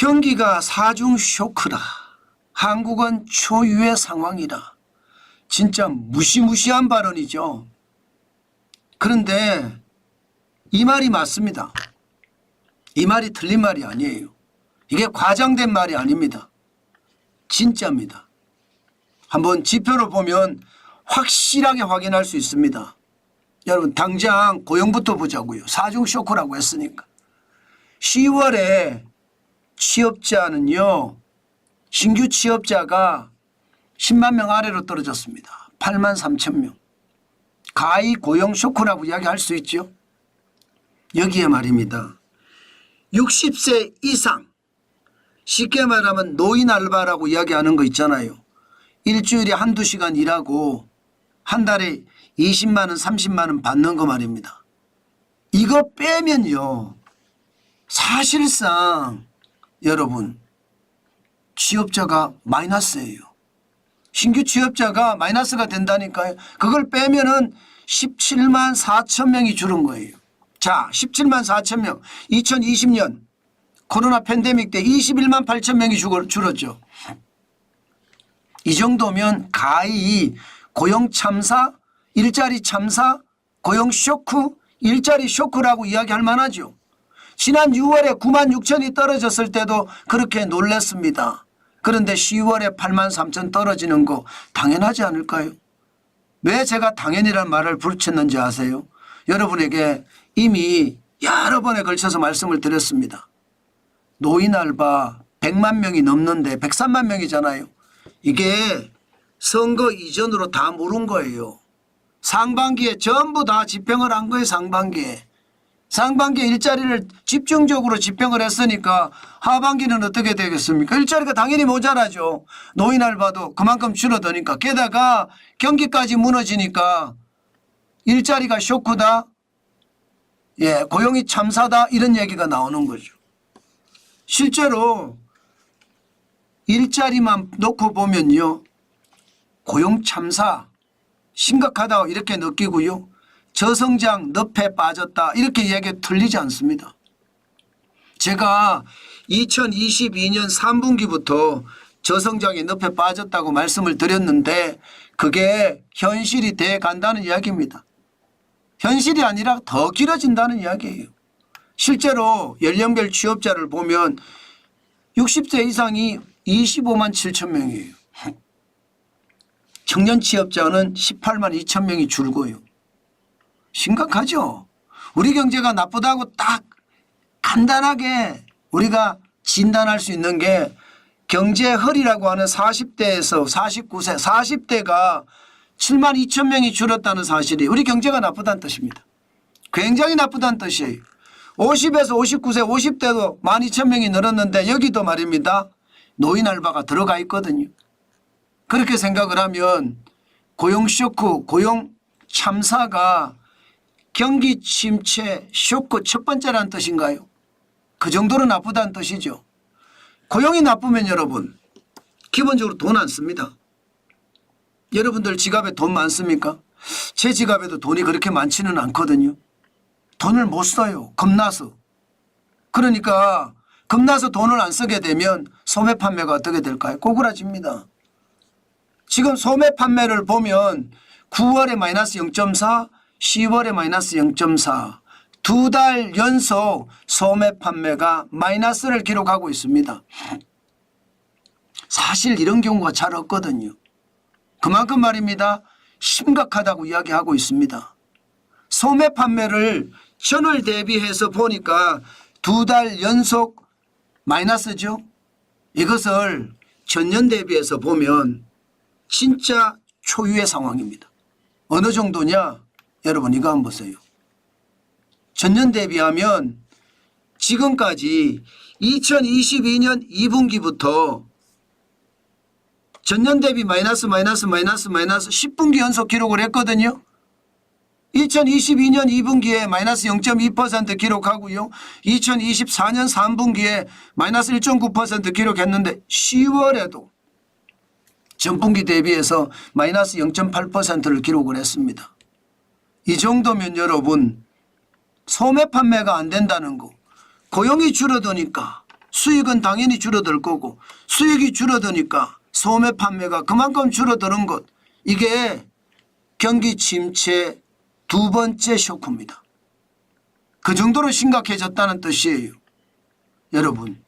경기가 사중 쇼크라. 한국은 초유의 상황이라. 진짜 무시무시한 발언이죠. 그런데 이 말이 맞습니다. 이 말이 틀린 말이 아니에요. 이게 과장된 말이 아닙니다. 진짜입니다. 한번 지표를 보면 확실하게 확인할 수 있습니다. 여러분 당장 고용부터 보자고요. 사중 쇼크라고 했으니까. 10월에 취업자는요. 신규 취업자가 10만 명 아래로 떨어졌습니다. 8만 3천 명. 가히 고용 쇼크라고 이야기할 수 있죠. 여기에 말입니다. 60세 이상 쉽게 말하면 노인 알바라고 이야기하는 거 있잖아요. 일주일에 한두 시간 일하고 한 달에 20만 원 30만 원 받는 거 말입니다. 이거 빼면요. 사실상 여러분 취업자가 마이너스예요. 신규 취업자가 마이너스가 된다니까요. 그걸 빼면은 17만 4천 명이 줄은 거예요. 자, 17만 4천 명. 2020년 코로나 팬데믹 때 21만 8천 명이 줄었죠. 이 정도면 가히 고용 참사, 일자리 참사, 고용 쇼크, 일자리 쇼크라고 이야기할 만하죠. 지난 6월에 9만 6천이 떨어졌을 때도 그렇게 놀랐습니다. 그런데 10월에 8만 3천 떨어지는 거 당연하지 않을까요? 왜 제가 당연이라는 말을 붙였는지 아세요? 여러분에게 이미 여러 번에 걸쳐서 말씀을 드렸습니다. 노인 알바 100만 명이 넘는데 103만 명이잖아요. 이게 선거 이전으로 다 모른 거예요. 상반기에 전부 다 집행을 한 거예요. 상반기에 일자리를 집중적으로 집행을 했으니까 하반기는 어떻게 되겠습니까? 일자리가 당연히 모자라죠. 노인 알바도 그만큼 줄어드니까. 게다가 경기까지 무너지니까 일자리가 쇼크다. 예, 고용이 참사다. 이런 얘기가 나오는 거죠. 실제로 일자리만 놓고 보면요. 고용 참사 심각하다고 이렇게 느끼고요. 저성장 늪에 빠졌다 이렇게 얘기 틀리지 않습니다. 제가 2022년 3분기부터 저성장의 늪에 빠졌다고 말씀을 드렸는데 그게 현실이 돼 간다는 이야기입니다. 현실이 아니라 더 길어진다는 이야기예요. 실제로 연령별 취업자를 보면 60세 이상이 25만 7천 명이에요. 청년 취업자는 18만 2천 명이 줄고요. 심각하죠. 우리 경제가 나쁘다고 딱 간단하게 우리가 진단할 수 있는 게 경제 허리라고 하는 40대에서 49세 40대가 7만 2천 명이 줄었다는 사실이 우리 경제가 나쁘다는 뜻입니다. 굉장히 나쁘다는 뜻이에요. 50에서 59세 50대도 1만 2천 명이 늘었는데 여기도 말입니다. 노인 알바가 들어가 있거든요. 그렇게 생각을 하면 고용 쇼크, 고용 참사가 경기 침체 쇼크 첫 번째라는 뜻인가요? 그 정도로 나쁘다는 뜻이죠. 고용이 나쁘면 여러분 기본적으로 돈 안 씁니다. 여러분들 지갑에 돈 많습니까? 제 지갑에도 돈이 그렇게 많지는 않거든요. 돈을 못 써요. 겁나서. 그러니까 겁나서 돈을 안 쓰게 되면 소매 판매가 어떻게 될까요? 꼬꾸라집니다. 지금 소매 판매를 보면 9월에 마이너스 0.4 10월에 마이너스 0.4 두 달 연속 소매 판매가 마이너스를 기록하고 있습니다. 사실 이런 경우가 잘 없거든요. 그만큼 말입니다. 심각하다고 이야기하고 있습니다. 소매 판매를 전월 대비해서 보니까 두 달 연속 마이너스죠. 이것을 전년 대비해서 보면 진짜 초유의 상황입니다. 어느 정도냐? 여러분 이거 한번 보세요. 전년 대비하면 지금까지 2022년 2분기부터 전년 대비 마이너스 10분기 연속 기록을 했거든요. 2022년 2분기에 마이너스 0.2% 기록하고요. 2024년 3분기에 마이너스 1.9% 기록했는데 10월에도 전분기 대비해서 마이너스 0.8%를 기록을 했습니다. 이 정도면 여러분 소매 판매가 안 된다는 거, 고용이 줄어드니까 수익은 당연히 줄어들 거고 수익이 줄어드니까 소매 판매가 그만큼 줄어드는 것 이게 경기 침체 두 번째 쇼크입니다. 그 정도로 심각해졌다는 뜻이에요. 여러분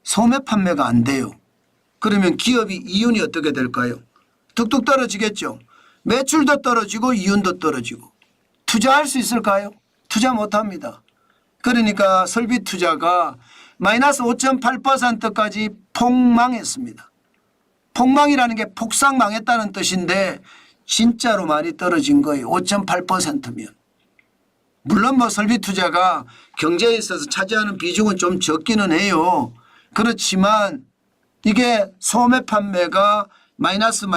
소매 판매가 안 돼요. 그러면 기업이 이윤이 어떻게 될까요? 뚝뚝 떨어지겠죠. 매출도 떨어지고 이윤도 떨어지고 투자할 수 있을까요? 투자 못합니다. 그러니까 설비 투자가 마이너스 5.8%까지 폭망했습니다. 폭망이라는 게 폭삭 망했다는 뜻인데 진짜로 많이 떨어진 거예요. 5.8%면. 물론 뭐 설비 투자가 경제에 있어서 차지하는 비중은 좀 적기는 해요. 그렇지만 이게 소매 판매가 마이너스를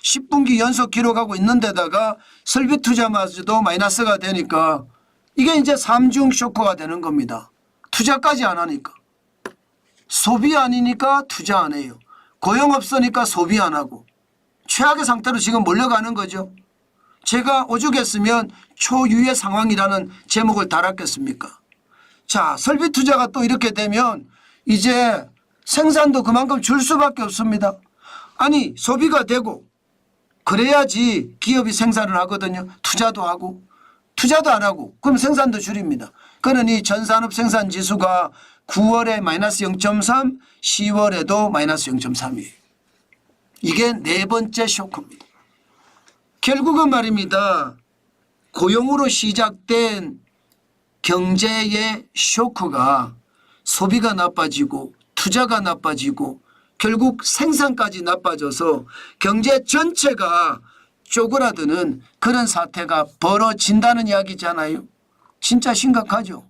10분기 연속 기록하고 있는데다가 설비 투자마저도 마이너스가 되니까 이게 이제 삼중 쇼크가 되는 겁니다. 투자까지 안 하니까. 소비 아니니까 투자 안 해요. 고용 없으니까 소비 안 하고. 최악의 상태로 지금 몰려가는 거죠. 제가 오죽했으면 초유의 상황이라는 제목을 달았겠습니까? 자, 설비 투자가 또 이렇게 되면 이제 생산도 그만큼 줄 수밖에 없습니다. 아니 소비가 되고 그래야지 기업이 생산을 하거든요. 투자도 하고 투자도 안 하고 그럼 생산도 줄입니다. 그러니 전산업 생산지수가 9월에 마이너스 0.3 10월에도 마이너스 0.3이에요. 이게 네 번째 쇼크입니다. 결국은 말입니다. 고용으로 시작된 경제의 쇼크가 소비가 나빠지고 투자가 나빠지고 결국 생산까지 나빠져서 경제 전체가 쪼그라드는 그런 사태가 벌어진다는 이야기잖아요. 진짜 심각하죠.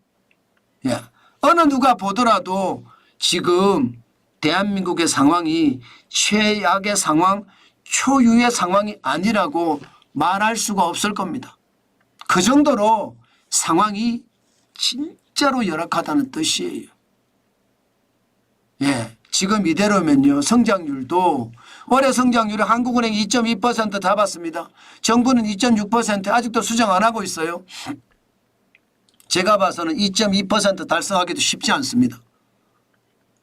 예. 어느 누가 보더라도 지금 대한민국의 상황이 최악의 상황, 초유의 상황이 아니라고 말할 수가 없을 겁니다. 그 정도로 상황이 진짜로 열악하다는 뜻이에요. 예, 지금 이대로면요 성장률도 올해 성장률이 한국은행이 2.2% 잡았습니다. 정부는 2.6% 아직도 수정 안 하고 있어요. 제가 봐서는 2.2% 달성하기도 쉽지 않습니다.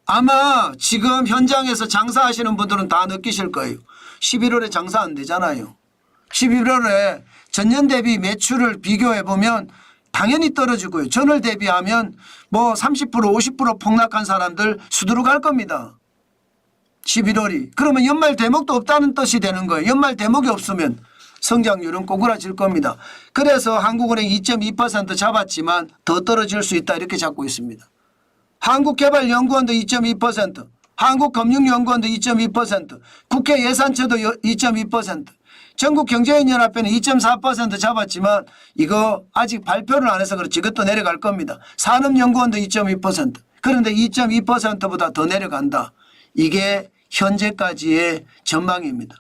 아마 지금 현장에서 장사하시는 분들은 다 느끼실 거예요. 11월에 장사 안 되잖아요. 11월에 전년 대비 매출을 비교해 보면 당연히 떨어지고요. 전월 대비하면 뭐 30% 50% 폭락한 사람들 수두룩 할 겁니다. 11월이. 그러면 연말 대목도 없다는 뜻이 되는 거예요. 연말 대목이 없으면 성장률은 꼬그라질 겁니다. 그래서 한국은행 2.2% 잡았지만 더 떨어질 수 있다 이렇게 잡고 있습니다. 한국개발연구원도 2.2%, 한국금융연구원도 2.2%, 국회 예산처도 2.2%, 전국경제인연합회는 2.4% 잡았지만 이거 아직 발표를 안 해서 그렇지 이것도 내려갈 겁니다. 산업연구원도 2.2%. 그런데 2.2%보다 더 내려간다. 이게 현재까지의 전망입니다.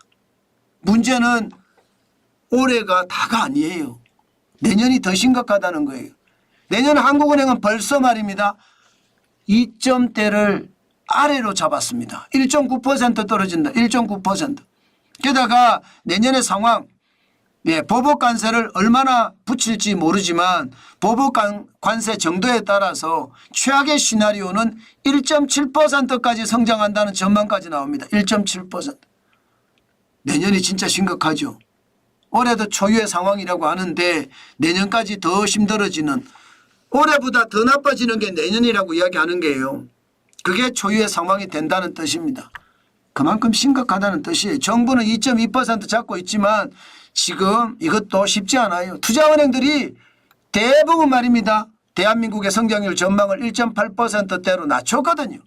문제는 올해가 다가 아니에요. 내년이 더 심각하다는 거예요. 내년 한국은행은 벌써 말입니다. 2점대를 아래로 잡았습니다. 1.9% 떨어진다. 1.9%. 게다가 내년의 상황 보복 관세를 얼마나 붙일지 모르지만 보복 관세 정도에 따라서 최악의 시나리오는 1.7%까지 성장한다는 전망까지 나옵니다. 1.7%. 내년이 진짜 심각하죠. 올해도 초유의 상황이라고 하는데 내년까지 더 힘들어지는 올해보다 더 나빠지는 게 내년이라고 이야기하는 게요. 그게 초유의 상황이 된다는 뜻입니다. 그만큼 심각하다는 뜻이에요. 정부는 2.2% 잡고 있지만 지금 이것도 쉽지 않아요. 투자은행들이 대부분 말입니다. 대한민국의 성장률 전망을 1.8%대로 낮췄거든요.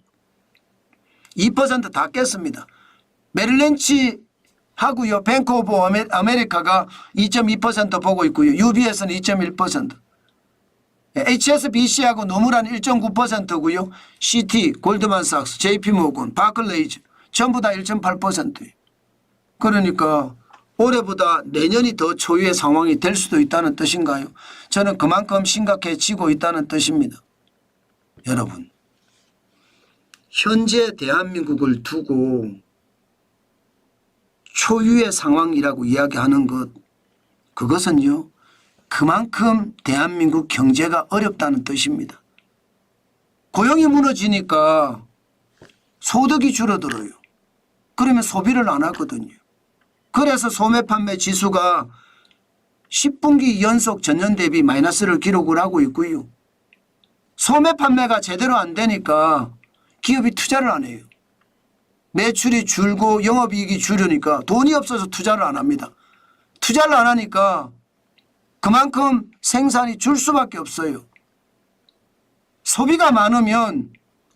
2% 다 깼습니다. 메릴린치 하고요. 뱅크 오브 아메리카가 2.2% 보고 있고요. UBS는 2.1%. HSBC하고 노무라는 1.9%고요. CT, 골드만삭스, JP모건, 바클레이즈 전부 다 1.8%예요. 그러니까 올해보다 내년이 더 초유의 상황이 될 수도 있다는 뜻인가요? 저는 그만큼 심각해지고 있다는 뜻입니다. 여러분, 현재 대한민국을 두고 초유의 상황이라고 이야기하는 것, 그것은요 그만큼 대한민국 경제가 어렵다는 뜻입니다. 고용이 무너지니까 소득이 줄어들어요. 그러면 소비를 안 하거든요. 그래서 소매 판매 지수가 10분기 연속 전년 대비 마이너스를 기록을 하고 있고요. 소매 판매가 제대로 안 되니까 기업이 투자를 안 해요. 매출이 줄고 영업이익이 줄으니까 돈이 없어서 투자를 안 합니다. 투자를 안 하니까 그만큼 생산이 줄 수밖에 없어요. 소비가 많으면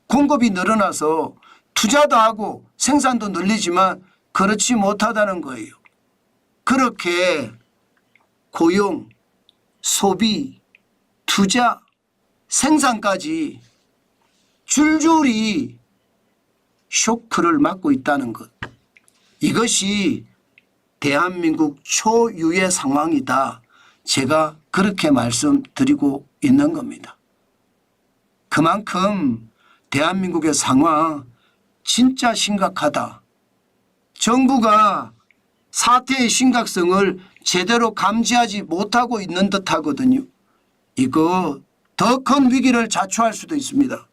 공급이 늘어나서 투자도 하고 생산도 늘리지만 그렇지 못하다는 거예요. 그렇게 고용, 소비, 투자, 생산까지 줄줄이 쇼크를 맞고 있다는 것. 이것이 대한민국 초유의 상황이다. 제가 그렇게 말씀드리고 있는 겁니다. 그만큼 대한민국의 상황 진짜 심각하다. 정부가 사태의 심각성을 제대로 감지하지 못하고 있는 듯 하거든요. 이거 더 큰 위기를 자초할 수도 있습니다.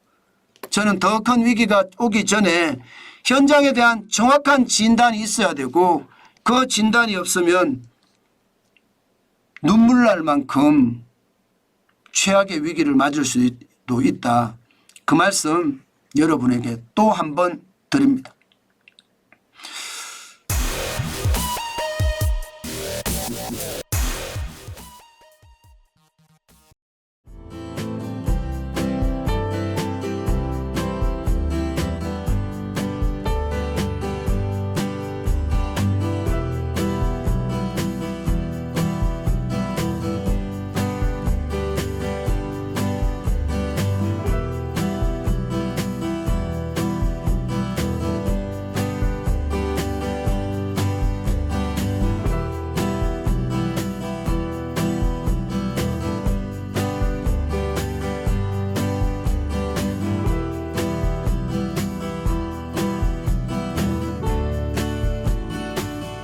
저는 더 큰 위기가 오기 전에 현장에 대한 정확한 진단이 있어야 되고 그 진단이 없으면 눈물 날 만큼 최악의 위기를 맞을 수도 있다. 그 말씀 여러분에게 또 한 번 드립니다.